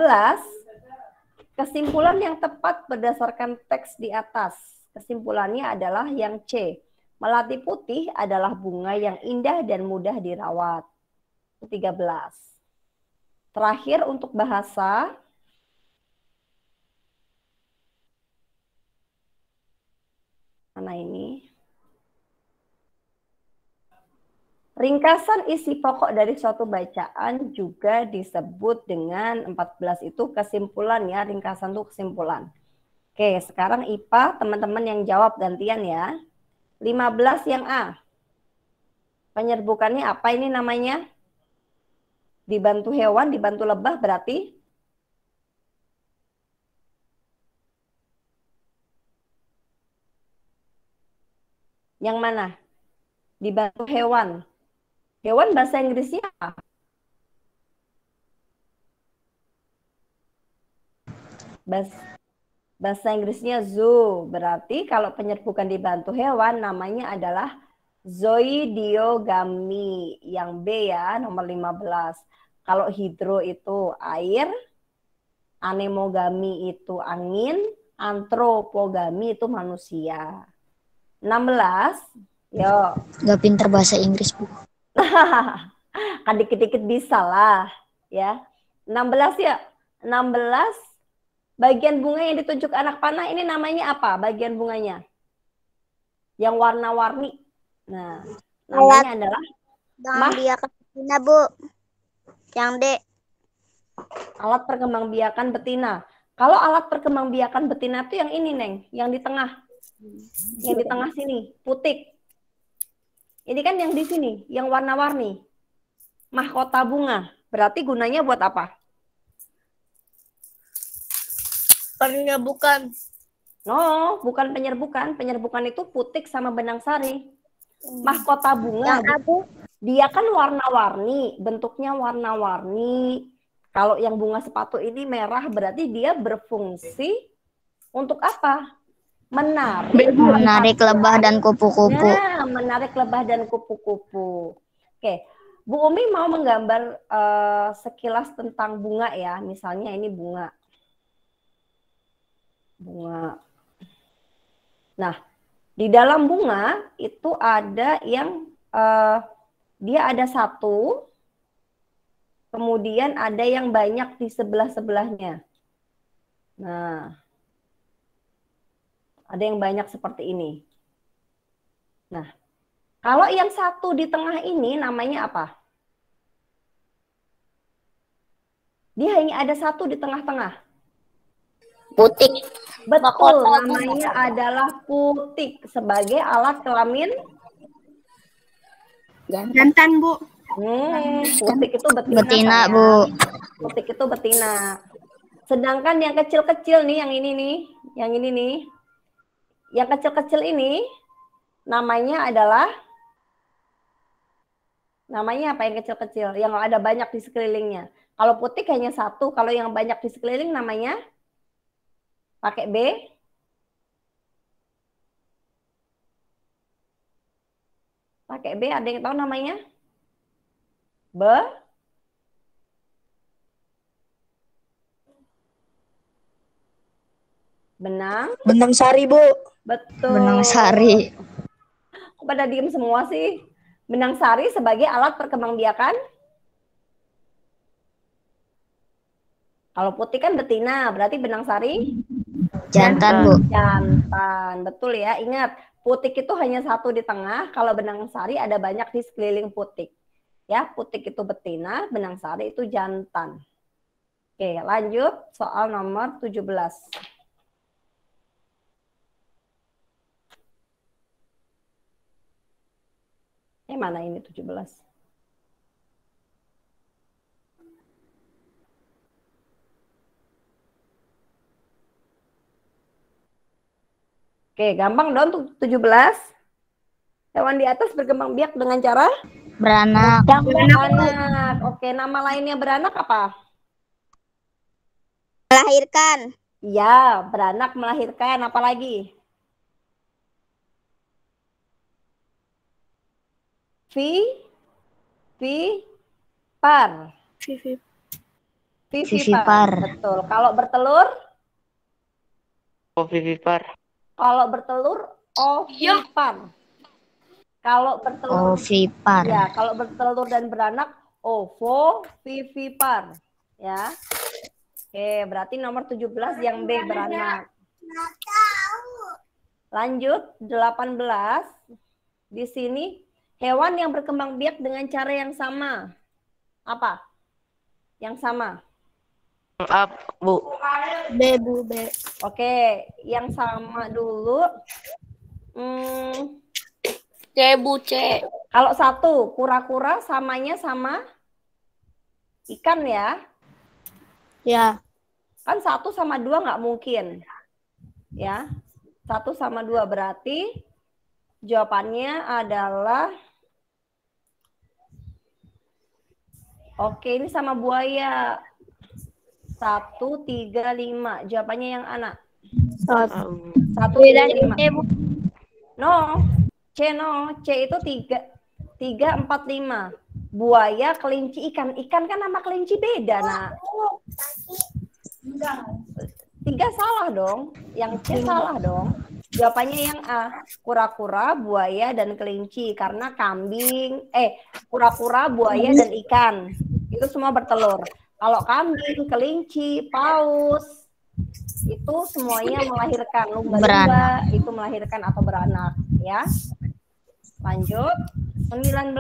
Kesimpulan yang tepat berdasarkan teks di atas. Kesimpulannya adalah yang C. Melati putih adalah bunga yang indah dan mudah dirawat. 13. Terakhir untuk bahasa. Mana ini? Ringkasan isi pokok dari suatu bacaan juga disebut dengan 14 itu kesimpulan ya. Ringkasan itu kesimpulan. Oke, sekarang IPA teman-teman yang jawab gantian ya. 15 yang A. Penyerbukannya apa ini namanya? Dibantu hewan, dibantu lebah berarti? Yang mana? Dibantu hewan. Hewan bahasa Inggrisnya apa? Bahasa Inggrisnya zoo. Berarti kalau penyerbukan dibantu hewan namanya adalah zoidiogami. Yang B ya, nomor 15. Kalau hidro itu air, anemogami itu angin, antropogami itu manusia. 16. Yo. Gak pinter bahasa Inggris, Bu. Kan dikit-dikit bisa lah ya. 16 ya. 16 bagian bunga yang ditunjuk anak panah ini namanya apa? Bagian bunganya yang warna-warni. Nah, namanya adalah Biakan betina, Bu. Yang D. Alat perkembangbiakan betina. Kalau alat perkembangbiakan betina itu yang ini, Neng, yang di tengah. Yang di tengah sini, putik. Ini kan yang di sini, yang warna-warni. Mahkota bunga. Berarti gunanya buat apa? Penyerbukan. No, bukan penyerbukan. Penyerbukan itu putik sama benang sari. Mahkota bunga. Dia kan warna-warni, bentuknya warna-warni. Kalau yang bunga sepatu ini merah, berarti dia berfungsi untuk apa? Menarik lebah dan kupu-kupu. Nah, menarik lebah dan kupu-kupu. Oke, Bu Umi mau menggambar sekilas tentang bunga ya. Misalnya ini bunga. Bunga. Nah, di dalam bunga itu ada yang dia ada satu, kemudian ada yang banyak di sebelah-sebelahnya. Nah, ada yang banyak seperti ini. Nah, kalau yang satu di tengah ini namanya apa? Dia hanya ada satu di tengah-tengah. Putik. Betul, namanya adalah putik sebagai alat kelamin Jantan, Bu. putik itu betina. Betina, sayang. Bu. Putik itu betina. Sedangkan yang kecil-kecil nih, yang ini nih, yang ini nih, yang kecil-kecil ini namanya adalah Namanya apa yang kecil-kecil? Yang ada banyak di sekelilingnya. Kalau putik hanya satu, kalau yang banyak di sekeliling namanya pakai B. Pakai B, ada yang tahu namanya? Benang. Benang sari, Bu. Betul. Benang sari. Kok pada diem semua sih? Benang sari sebagai alat perkembangbiakan. Kalau putih kan betina, berarti benang sari Jantan, Bu. jantan. Betul ya, ingat. Putik itu hanya satu di tengah, kalau benang sari ada banyak di sekeliling putik. Ya, putik itu betina, benang sari itu jantan. Oke, lanjut soal nomor 17. Mana ini 17? Oke, gampang dong untuk 17. Hewan di atas berkembang biak dengan cara Beranak. beranak. Oke, nama lainnya beranak apa? Melahirkan. Iya, beranak melahirkan. Apa lagi? Vivipar. Vivipar. Betul. Kalau bertelur? Ovivipar. Kalau bertelur, ovipar. Kalau bertelur, Ovipar. ya, kalau bertelur dan beranak, ovovivipar. Ya. Oke, berarti nomor 17 yang B beranak. Lanjut 18. Di sini hewan yang berkembang biak dengan cara yang sama. Apa? Yang sama. Up, Bu. B, Bu, B. Oke, yang sama dulu. C, Bu, C. Kalau satu, kura-kura samanya sama ikan ya. Ya. Kan 1 sama 2 nggak mungkin. Ya. 1 sama 2 berarti jawabannya adalah oke, ini sama buaya. 1, 3, 5. Jawabannya yang anak. 1, 3, 5. No. C itu 3, 4, 5. Buaya, kelinci, ikan. Ikan kan nama kelinci beda, Nak. 3 salah dong. Yang C salah dong. Jawabannya yang A. Kura-kura, buaya, dan kelinci. Karena kura-kura, buaya, dan ikan. Itu semua bertelur. Kalau kambing, kelinci, paus, itu semuanya melahirkan. Lumba-lumba itu melahirkan atau beranak. Ya. Lanjut. 19.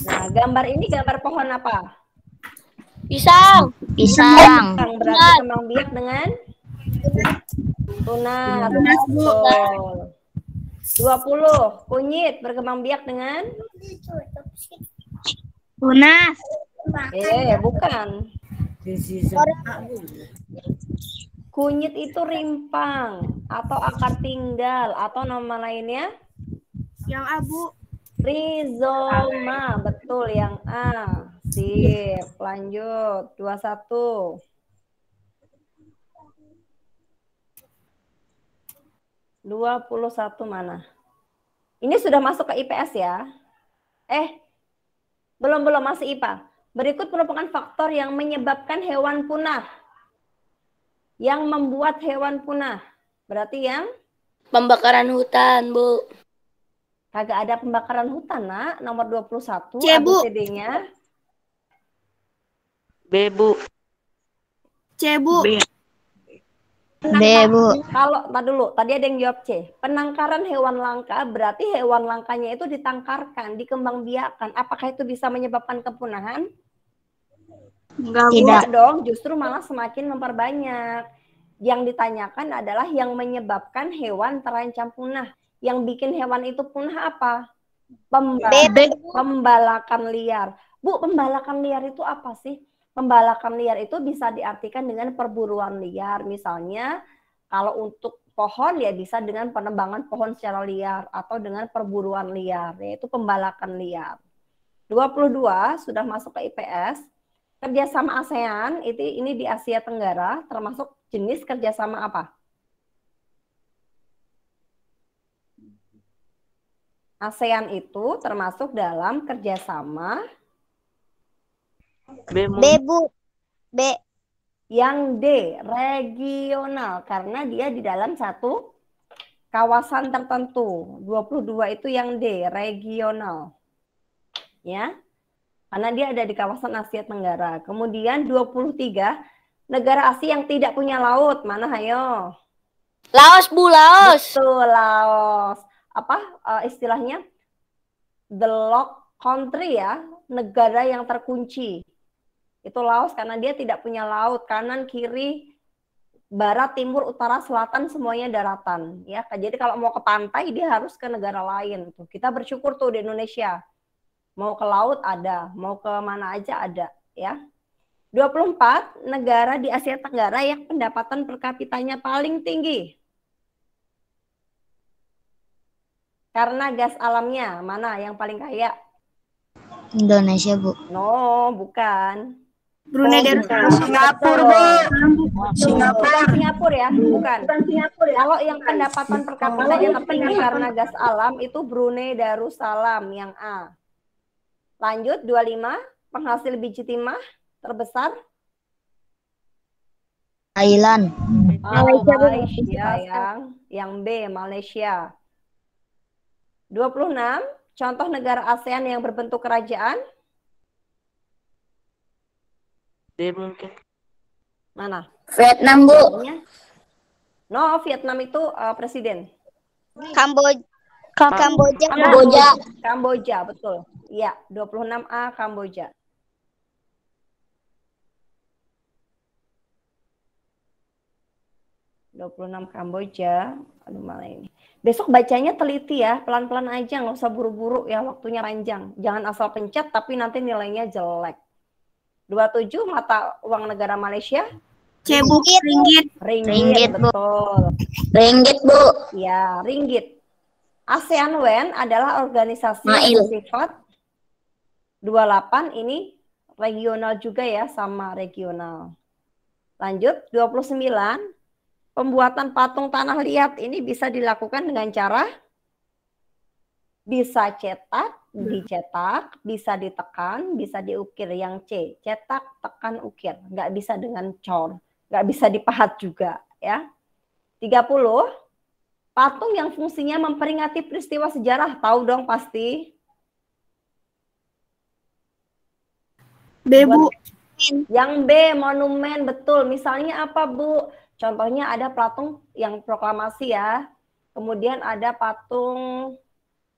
Nah, gambar ini gambar pohon apa? Pisang. Pisang. Berarti kembang biak dengan tunas. Betul. 20. Kunyit berkembang biak dengan Tunas. bukan. Kunyit itu rimpang atau akar tinggal atau nama lainnya Yang A, Bu. rizoma. Betul, yang A. Sip. Lanjut. 21. 21 mana? Ini sudah masuk ke IPS ya? Belum masih IPA. Berikut merupakan faktor yang menyebabkan hewan punah. Yang membuat hewan punah. Berarti yang? Pembakaran hutan, Bu. Kagak ada pembakaran hutan, Nak. Nomor 21. C, Bu. ABCD-nya. B, Bu. C, Bu. B, Bu. Kalau, dulu. Tadi ada yang jawab C. Penangkaran hewan langka berarti hewan langkanya itu ditangkarkan, dikembangbiakan. Apakah itu bisa menyebabkan kepunahan? Tidak dong, justru malah semakin memperbanyak. Yang ditanyakan adalah yang menyebabkan hewan terancam punah. Yang bikin hewan itu punah apa? Pembalakan liar. Bu, pembalakan liar itu apa sih? Pembalakan liar itu bisa diartikan dengan perburuan liar. Misalnya, kalau untuk pohon ya bisa dengan penebangan pohon secara liar atau dengan perburuan liar, yaitu pembalakan liar. 22 sudah masuk ke IPS. Kerjasama ASEAN ini di Asia Tenggara termasuk jenis kerjasama apa? ASEAN itu termasuk dalam kerjasama B, B, Bu. B. yang D, regional, karena dia di dalam satu kawasan tertentu. 22 itu yang D, regional. Ya, karena dia ada di kawasan Asia Tenggara. Kemudian 23, negara Asia yang tidak punya laut. Mana, ayo? Laos, Bu, Laos. Betul, Laos. Apa istilahnya? The lock country ya, negara yang terkunci. Itu Laos karena dia tidak punya laut, kanan, kiri, barat, timur, utara, selatan semuanya daratan. Ya, jadi kalau mau ke pantai dia harus ke negara lain. Tuh, kita bersyukur tuh di Indonesia. Mau ke laut ada, mau ke mana aja ada, ya. 24 negara di Asia Tenggara yang pendapatan per kapitanya paling tinggi. Karena gas alamnya, mana yang paling kaya? Indonesia, Bu. No, bukan. Brunei Darussalam. Singapura, Bu. Singapura ya, bukan. Kalau yang pendapatan per kapitanya tertinggi karena gas alam itu Brunei Darussalam yang A. Lanjut 25, penghasil biji timah terbesar Thailand. Malaysia yang B, Malaysia. 26, contoh negara ASEAN yang berbentuk kerajaan. D mungkin. Mana? Vietnam, Bu. No, Vietnam itu presiden. Kamboja, betul. Iya, 26A Kamboja. Kamboja. Aduh, malah ini. Besok bacanya teliti ya, pelan-pelan aja, nggak usah buru-buru ya, waktunya panjang. Jangan asal pencet tapi nanti nilainya jelek. 27 mata uang negara Malaysia. C, Bu. Ringgit, betul. Ringgit, Bu. Ya, ringgit. ASEAN WEN adalah organisasi yang bersifat 28, ini regional juga ya, sama regional. Lanjut, 29. Pembuatan patung tanah liat ini bisa dilakukan dengan cara bisa dicetak, bisa ditekan, bisa diukir. Yang C, cetak, tekan, ukir. Nggak bisa dengan cor, nggak bisa dipahat juga. Ya. 30, patung yang fungsinya memperingati peristiwa sejarah. Tahu dong pasti. B, Bu. Yang B, monumen, betul. Misalnya apa, Bu? Contohnya ada patung yang proklamasi ya. Kemudian ada patung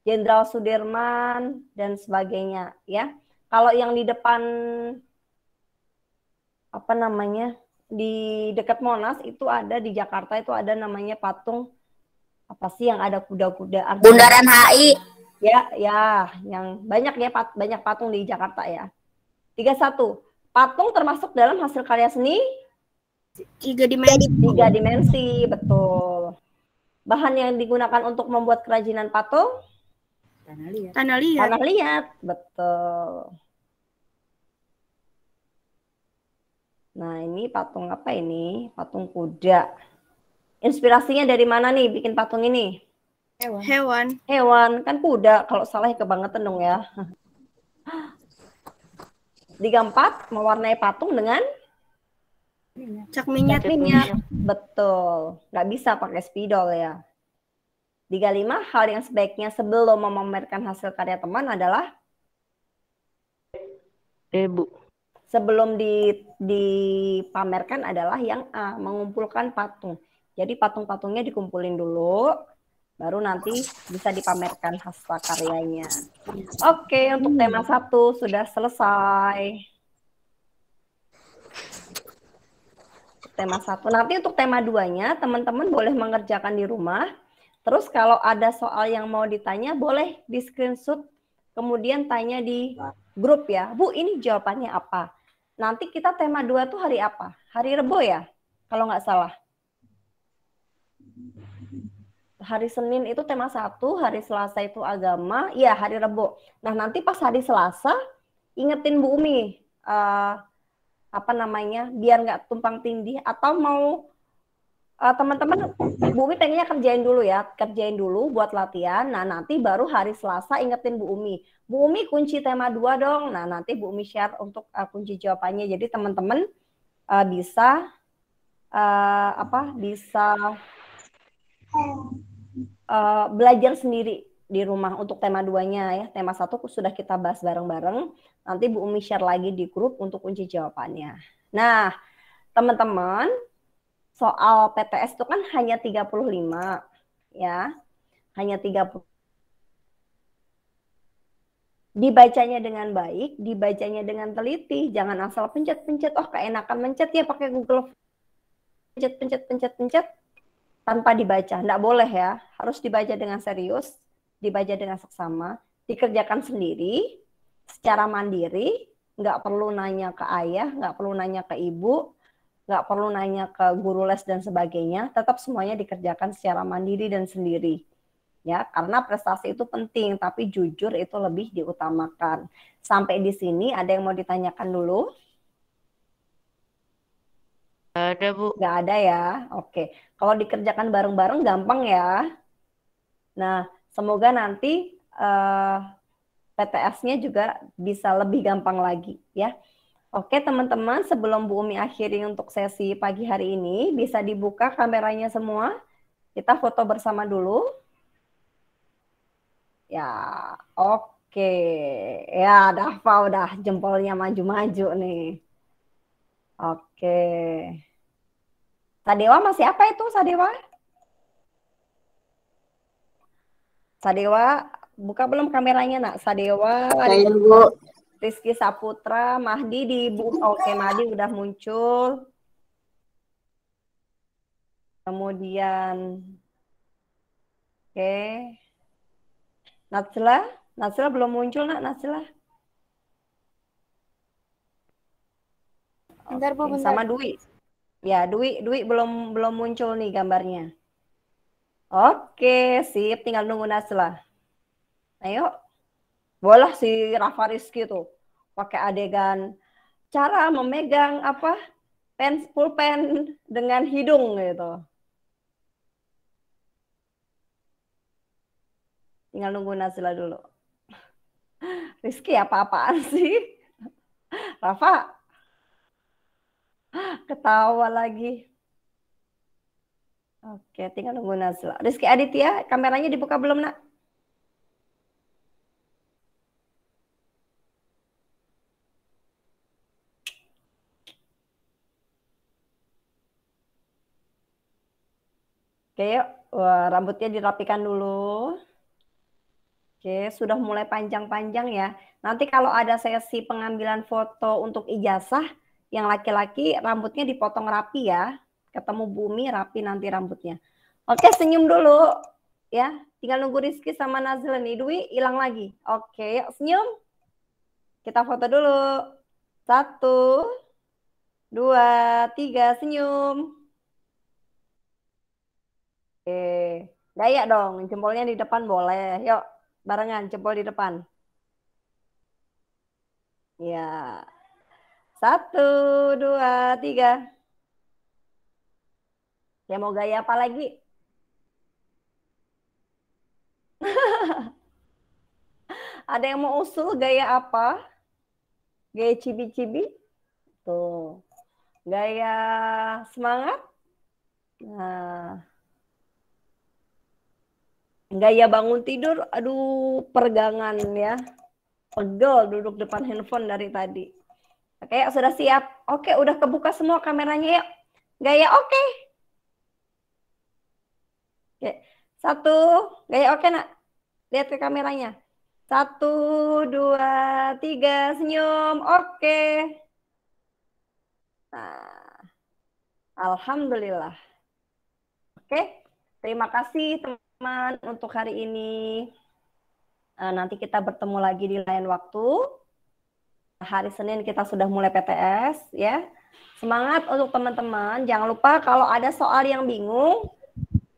Jenderal Sudirman dan sebagainya ya. Kalau yang di depan apa namanya? Di dekat Monas itu ada, di Jakarta itu ada namanya patung apa sih yang ada kuda-kuda? Bundaran HI. Ya, yang banyak ya, banyak patung di Jakarta ya. 31. Patung termasuk dalam hasil karya seni 3 dimensi, betul. Bahan yang digunakan untuk membuat kerajinan patung? Tanah liat, betul. Nah, ini patung apa ini? Patung kuda. Inspirasinya dari mana nih bikin patung ini? Hewan. Kan kuda, kalau salah ya kebangetan dong ya. 34, mewarnai patung dengan Cat minyak. Betul. Nggak bisa pakai spidol ya. 35, hal yang sebaiknya sebelum memamerkan hasil karya teman adalah Bu. Sebelum dipamerkan adalah yang A, mengumpulkan patung. Jadi patung-patungnya dikumpulin dulu, baru nanti bisa dipamerkan hasil karyanya. Oke, untuk tema 1 sudah selesai. Tema 1. Nanti untuk tema 2-nya teman-teman boleh mengerjakan di rumah. Terus kalau ada soal yang mau ditanya boleh di screenshot kemudian tanya di grup ya. Bu, ini jawabannya apa? Nanti kita tema 2 tuh hari apa? Hari Rebo ya? Kalau nggak salah. Hari Senin itu tema 1, hari Selasa itu agama, ya hari Rebo. Nah, nanti pas hari Selasa, ingetin Bu Umi, apa namanya, biar nggak tumpang tindih, atau mau teman-teman, Bu Umi pengennya kerjain dulu buat latihan. Nah, nanti baru hari Selasa ingetin Bu Umi kunci tema 2 dong. Nah, nanti Bu Umi share untuk kunci jawabannya. Jadi teman-teman bisa belajar sendiri di rumah untuk tema 2-nya ya. Tema 1 sudah kita bahas bareng-bareng. Nanti Bu Umi share lagi di grup untuk kunci jawabannya. Nah, teman-teman, soal PTS itu kan hanya 35 ya. Hanya 30. Dibacanya dengan baik, dibacanya dengan teliti, jangan asal pencet-pencet, oh keenakan mencet ya pakai Google. Pencet tanpa dibaca, enggak boleh ya, harus dibaca dengan serius, dibaca dengan seksama, dikerjakan sendiri, secara mandiri, nggak perlu nanya ke ayah, nggak perlu nanya ke ibu, nggak perlu nanya ke guru les dan sebagainya, tetap semuanya dikerjakan secara mandiri dan sendiri. Ya, karena prestasi itu penting, tapi jujur itu lebih diutamakan. Sampai di sini ada yang mau ditanyakan dulu? Ada, Bu. Nggak ada ya? Oke. Kalau dikerjakan bareng-bareng gampang ya. Nah, semoga nanti PTS-nya juga bisa lebih gampang lagi ya. Oke teman-teman, sebelum Bu Umi akhiri untuk sesi pagi hari ini, bisa dibuka kameranya semua. Kita foto bersama dulu. Ya, oke. Ya, Dafa udah jempolnya maju-maju nih. Oke. Sadewa masih apa itu, Sadewa? Sadewa, buka belum kameranya, Nak? Sadewa. Saya, Bu. Rizky Saputra, Mahdi di Oke, Mahdi udah muncul. Kemudian oke. Natsila belum muncul, Nak, Natsila. Bentar, Bu, bentar. Sama Dwi. Ya, Dwi belum muncul nih gambarnya. Oke, sip, tinggal nunggu Natsila. Ayo. Boleh si Rafa Rizky tuh pakai adegan cara memegang pulpen dengan hidung gitu. Tinggal nunggu Nazila dulu. Rizky apa-apaan sih? Rafa ketawa lagi. Oke, tinggal nunggu Nazila. Rizky Aditya, kameranya dibuka belum, Nak? Oke, yuk. Wah, rambutnya dirapikan dulu. Oke, sudah mulai panjang-panjang ya. Nanti kalau ada sesi pengambilan foto untuk ijazah, yang laki-laki rambutnya dipotong rapi ya. Ketemu Bumi rapi nanti rambutnya. Oke, senyum dulu. Ya, tinggal nunggu Rizky sama Nazila nih. Dwi hilang lagi. Oke, yuk senyum. Kita foto dulu. 1, 2, 3, senyum. Oke, gaya dong, jempolnya di depan boleh. Yuk, barengan jempol di depan. Ya. 1, 2, 3. Ya mau gaya apa lagi? Ada yang mau usul gaya apa? Gaya cibi-cibi? Tuh. Gaya semangat? Nah. Gaya bangun tidur, aduh peregangan ya. Pegel duduk depan handphone dari tadi. Oke, sudah siap? Oke, udah kebuka semua kameranya yuk. Gaya oke. Oke, 1, gaya oke Nak. Lihat ke kameranya. 1, 2, 3, senyum. Oke. Nah, alhamdulillah. Oke, terima kasih teman-teman untuk hari ini. Nanti kita bertemu lagi di lain waktu. Hari Senin kita sudah mulai PTS ya. Semangat untuk teman-teman. Jangan lupa kalau ada soal yang bingung,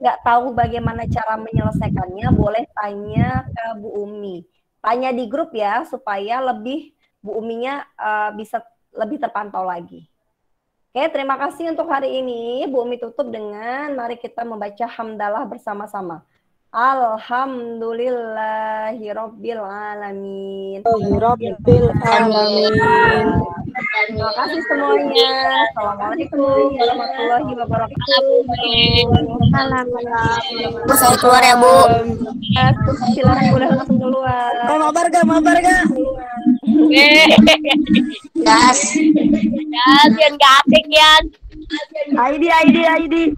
nggak tahu bagaimana cara menyelesaikannya, boleh tanya ke Bu Umi. Tanya di grup ya, supaya lebih Bu Uminya bisa lebih terpantau lagi. Oke, terima kasih untuk hari ini. Bu Umi tutup dengan mari kita membaca hamdalah bersama-sama. Alhamdulillahirabbil alamin. Terima kasih semuanya. Assalamualaikum warahmatullahi wabarakatuh. Saya keluar ya, Bu. Silakan boleh langsung keluar. Mabar ga? Gas. Yan, gapik yan. ID.